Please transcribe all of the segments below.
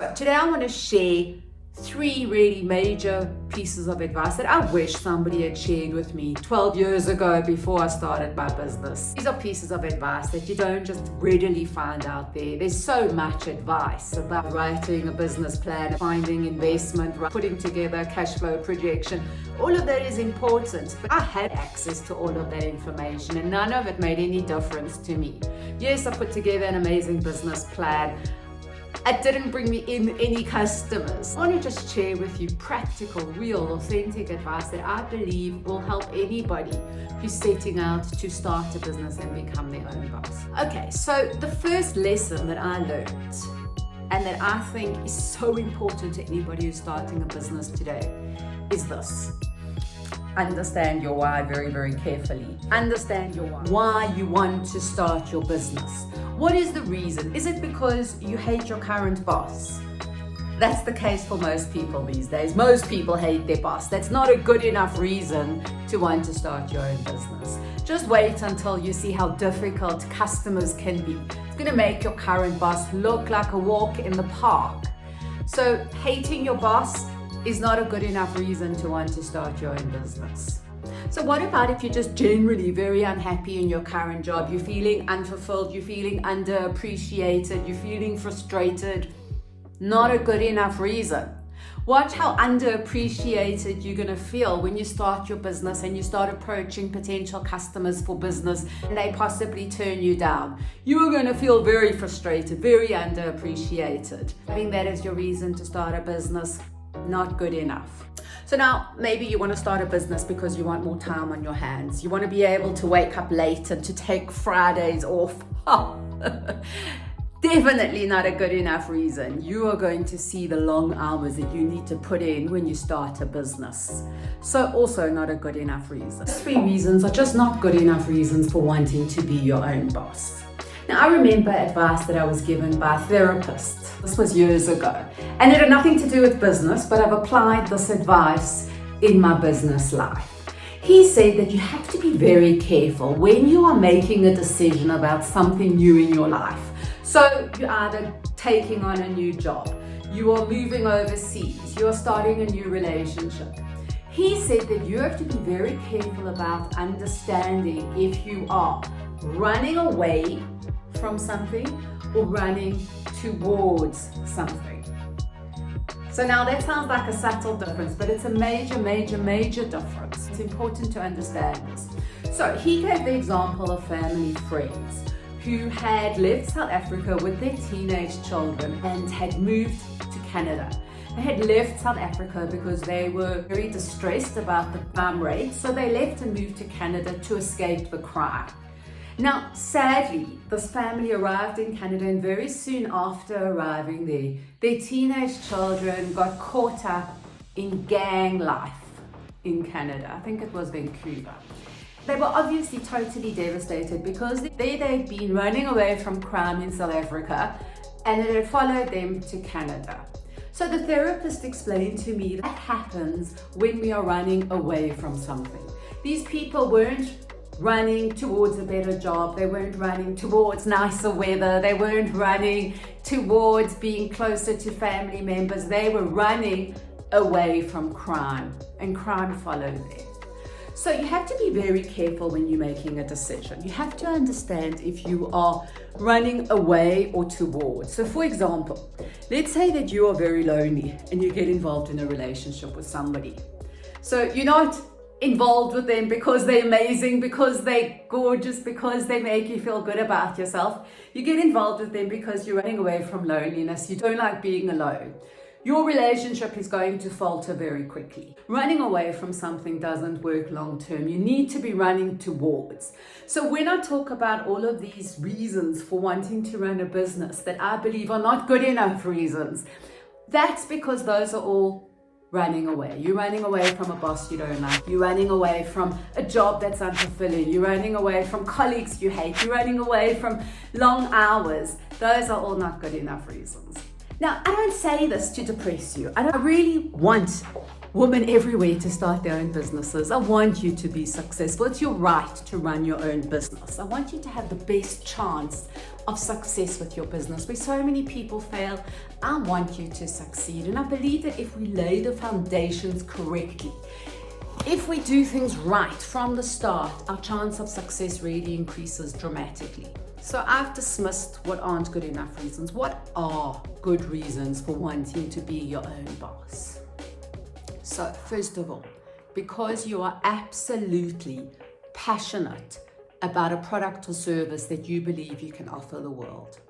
But today I want to share 3 really major pieces of advice that I wish somebody had shared with me 12 years ago before I started my business. These are pieces of advice that you don't just readily find out there. There's so much advice about writing a business plan, finding investment, putting together a cash flow projection. All of that is important, but I had access to all of that information and none of it made any difference to me. Yes, I put together an amazing business plan. It didn't bring me in any customers. I want to just share with you practical, real, authentic advice that I believe will help anybody who's setting out to start a business and become their own boss. Okay, so the first lesson that I learned and that I think is so important to anybody who's starting a business today is this. Understand your why very, very carefully. Understand your why you want to start your business. What is the reason? Is it because you hate your current boss? That's the case for most people these days. Most people hate their boss. That's not a good enough reason to want to start your own business. Just wait until you see how difficult customers can be. It's going to make your current boss look like a walk in the park. So hating your boss is not a good enough reason to want to start your own business. So what about if you're just generally very unhappy in your current job? You're feeling unfulfilled, you're feeling underappreciated, you're feeling frustrated. Not a good enough reason. Watch how underappreciated you're going to feel when you start your business and you start approaching potential customers for business and they possibly turn you down. You are going to feel very frustrated, very underappreciated. Having that as your reason to start a business, not good enough. So now maybe you want to start a business because you want more time on your hands. You want to be able to wake up late and to take Fridays off. Definitely not a good enough reason. You are going to see the long hours that you need to put in when you start a business. So also not a good enough reason. These 3 reasons are just not good enough reasons for wanting to be your own boss. Now, I remember advice that I was given by a therapist. This was years ago. And it had nothing to do with business, but I've applied this advice in my business life. He said that you have to be very careful when you are making a decision about something new in your life. So you're either taking on a new job, you are moving overseas, you are starting a new relationship. He said that you have to be very careful about understanding if you are running away from something or running towards something. So now that sounds like a subtle difference, but it's a major, major, major difference. It's important to understand this. So he gave the example of family friends who had left South Africa with their teenage children and had moved to Canada. They had left South Africa because they were very distressed about the crime rate, so they left and moved to Canada to escape the crime. Now, sadly, this family arrived in Canada and very soon after arriving there, their teenage children got caught up in gang life in Canada. I think it was Vancouver. They were obviously totally devastated because they'd been running away from crime in South Africa and it had followed them to Canada. So the therapist explained to me that happens when we are running away from something. These people weren't running towards a better job, they weren't running towards nicer weather, they weren't running towards being closer to family members, they were running away from crime, and crime followed them. So you have to be very careful when you're making a decision. You have to understand if you are running away or towards. So for example, let's say that you are very lonely and you get involved in a relationship with somebody. So you're not involved with them because they're amazing, because they're gorgeous, because they make you feel good about yourself. You get involved with them because you're running away from loneliness. You don't like being alone. Your relationship is going to falter very quickly. Running away from something doesn't work long term. You need to be running towards. So when I talk about all of these reasons for wanting to run a business that I believe are not good enough reasons, that's because those are all running away. You're running away from a boss you don't like. You're running away from a job that's unfulfilling. You're running away from colleagues you hate. You're running away from long hours. Those are all not good enough reasons. Now, I don't say this to depress you. I really want women everywhere to start their own businesses. I want you to be successful. It's your right to run your own business. I want you to have the best chance of success with your business. Where so many people fail, I want you to succeed. And I believe that if we lay the foundations correctly, if we do things right from the start, our chance of success really increases dramatically. So I've dismissed what aren't good enough reasons. What are good reasons for wanting to be your own boss? So first of all, because you are absolutely passionate about a product or service that you believe you can offer the world.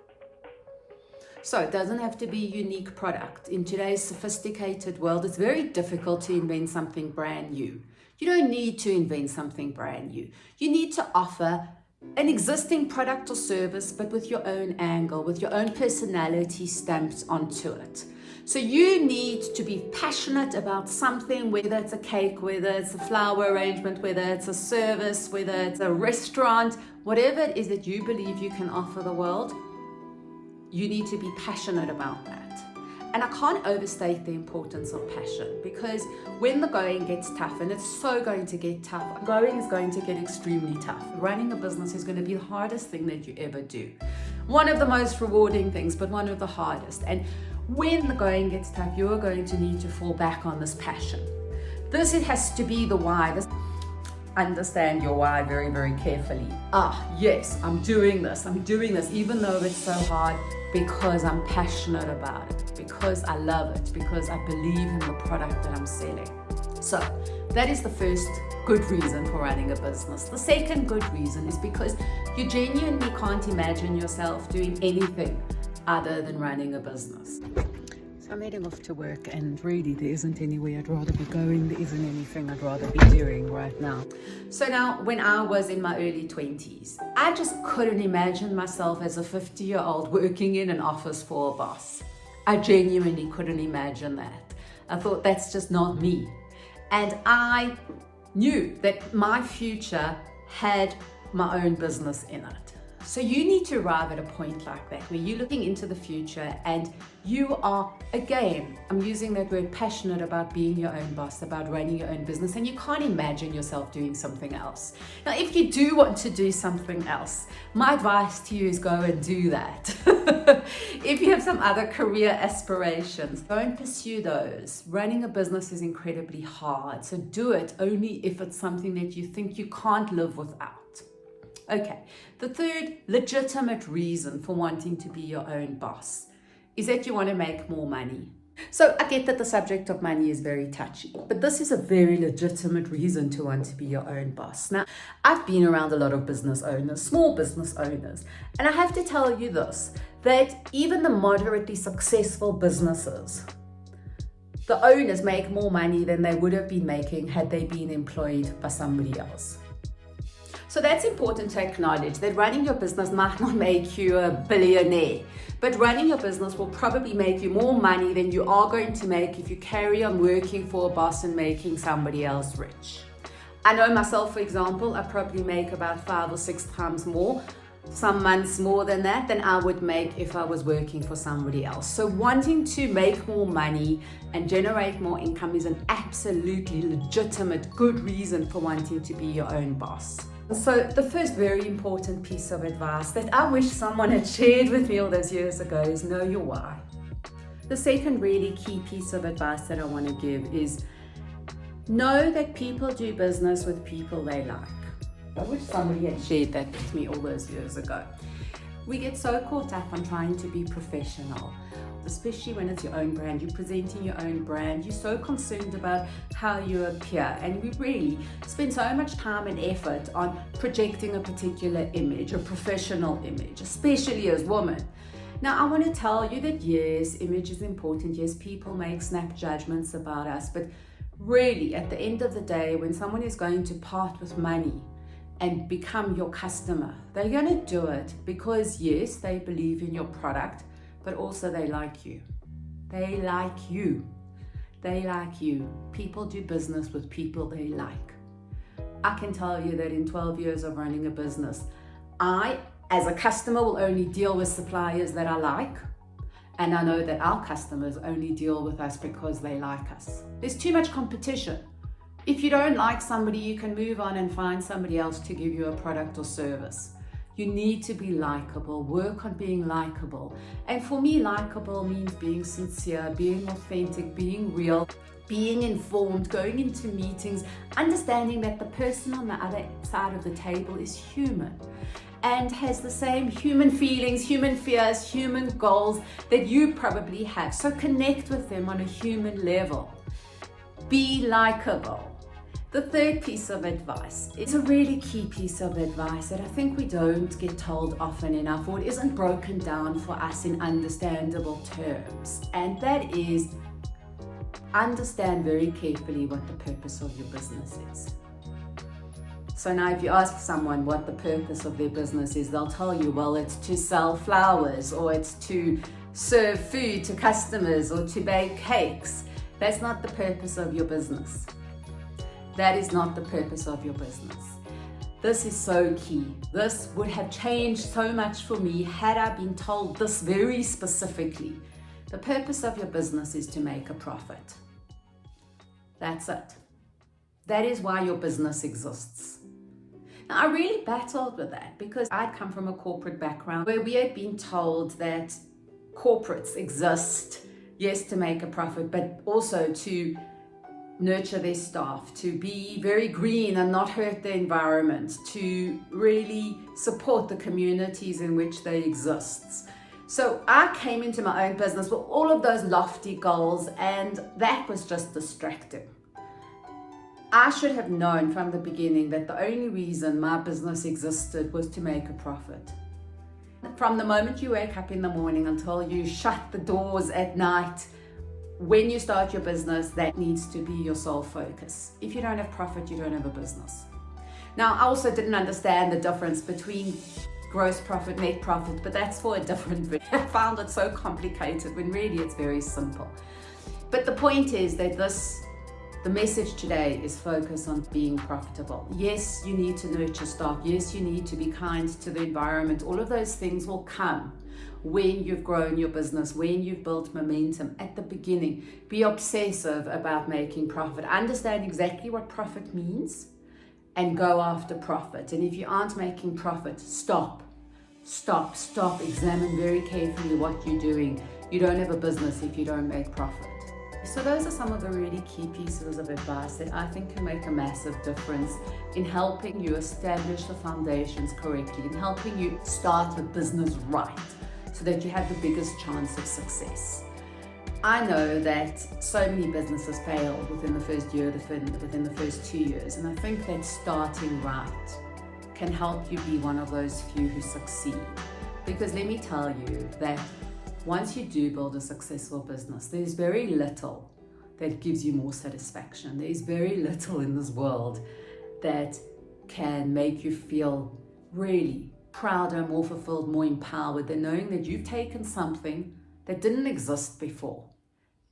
So it doesn't have to be a unique product. In today's sophisticated world, it's very difficult to invent something brand new. You don't need to invent something brand new. You need to offer an existing product or service, but with your own angle, with your own personality stamped onto it. So you need to be passionate about something, whether it's a cake, whether it's a flower arrangement, whether it's a service, whether it's a restaurant, whatever it is that you believe you can offer the world, you need to be passionate about that. And I can't overstate the importance of passion, because when the going gets tough, and it's so going to get tough, going is going to get extremely tough. Running a business is going to be the hardest thing that you ever do. One of the most rewarding things, but one of the hardest. And when the going gets tough, you're going to need to fall back on this passion. This, it has to be the why. Understand your why very, very carefully. Yes, I'm doing this, even though it's so hard, because I'm passionate about it, because I love it, because I believe in the product that I'm selling. So that is the first good reason for running a business. The second good reason is because you genuinely can't imagine yourself doing anything other than running a business. So I'm heading off to work, and really there isn't anywhere I'd rather be going. There isn't anything I'd rather be doing right now. So now, when I was in my early 20s, I just couldn't imagine myself as a 50-year-old working in an office for a boss. I genuinely couldn't imagine that. I thought, that's just not me. And I knew that my future had my own business in it. So you need to arrive at a point like that where you're looking into the future and you are, again, I'm using that word, passionate about being your own boss, about running your own business, and you can't imagine yourself doing something else. Now, if you do want to do something else, my advice to you is go and do that. If you have some other career aspirations, go and pursue those. Running a business is incredibly hard, so do it only if it's something that you think you can't live without. Okay, the third legitimate reason for wanting to be your own boss is that you want to make more money. So I get that the subject of money is very touchy, but this is a very legitimate reason to want to be your own boss. Now, I've been around a lot of business owners, small business owners, and I have to tell you this, that even the moderately successful businesses, the owners make more money than they would have been making had they been employed by somebody else. So that's important to acknowledge, that running your business might not make you a billionaire, but running your business will probably make you more money than you are going to make if you carry on working for a boss and making somebody else rich. I know myself, for example, I probably make about 5 or 6 times more, some months more than that, than I would make if I was working for somebody else. So wanting to make more money and generate more income is an absolutely legitimate, good reason for wanting to be your own boss. So the first very important piece of advice that I wish someone had shared with me all those years ago is know your why. The second really key piece of advice that I want to give is know that people do business with people they like. I wish somebody had shared that with me all those years ago. We get so caught up on trying to be professional, especially when it's your own brand, you're presenting your own brand, you're so concerned about how you appear, and we really spend so much time and effort on projecting a particular image, a professional image, especially as women. Now, I want to tell you that yes, image is important, yes, people make snap judgments about us, but really, at the end of the day, when someone is going to part with money and become your customer, they're going to do it because yes, they believe in your product, but also they like you. They like you. They like you. People do business with people they like. I can tell you that in 12 years of running a business, I, as a customer, will only deal with suppliers that I like, And I know that our customers only deal with us because they like us. There's too much competition. If you don't like somebody, you can move on and find somebody else to give you a product or service. You need to be likable, work on being likable. And for me, likable means being sincere, being authentic, being real, being informed, going into meetings, understanding that the person on the other side of the table is human and has the same human feelings, human fears, human goals that you probably have. So connect with them on a human level. Be likable. The third piece of advice is a really key piece of advice that I think we don't get told often enough, or it isn't broken down for us in understandable terms. And that is, understand very carefully what the purpose of your business is. So now if you ask someone what the purpose of their business is, they'll tell you, well, it's to sell flowers, or it's to serve food to customers, or to bake cakes. That's not the purpose of your business. That is not the purpose of your business. This is so key. This would have changed so much for me had I been told this very specifically. The purpose of your business is to make a profit. That's it. That is why your business exists. Now, I really battled with that because I'd come from a corporate background where we had been told that corporates exist, yes, to make a profit, but also to nurture their staff, to be very green and not hurt the environment, to really support the communities in which they exist. So I came into my own business with all of those lofty goals, and that was just distracting. I should have known from the beginning that the only reason my business existed was to make a profit. From the moment you wake up in the morning until you shut the doors at night, when you start your business, that needs to be your sole focus. If you don't have profit, you don't have a business. Now, I also didn't understand the difference between gross profit, net profit, but that's for a different video. I found it so complicated when really it's very simple. But the point is that the message today is focus on being profitable. Yes, you need to nurture staff. Yes, you need to be kind to the environment. All of those things will come when you've grown your business, when you've built momentum. At the beginning, be obsessive about making profit. Understand exactly what profit means and go after profit. And if you aren't making profit, stop. Examine very carefully what you're doing. You don't have a business if you don't make profit. So those are some of the really key pieces of advice that I think can make a massive difference in helping you establish the foundations correctly, in helping you start the business right, so that you have the biggest chance of success. I know that so many businesses fail within the first year, within the first 2 years, and I think that starting right can help you be one of those few who succeed. Because let me tell you that once you do build a successful business, there's very little that gives you more satisfaction. There's very little in this world that can make you feel really prouder, more fulfilled, more empowered than knowing that you've taken something that didn't exist before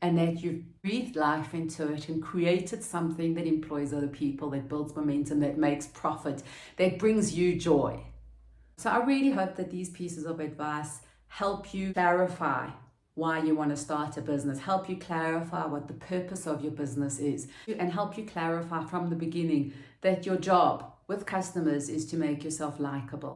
and that you've breathed life into it and created something that employs other people, that builds momentum, that makes profit, that brings you joy. So I really hope that these pieces of advice help you clarify why you want to start a business, help you clarify what the purpose of your business is, and help you clarify from the beginning that your job with customers is to make yourself likable.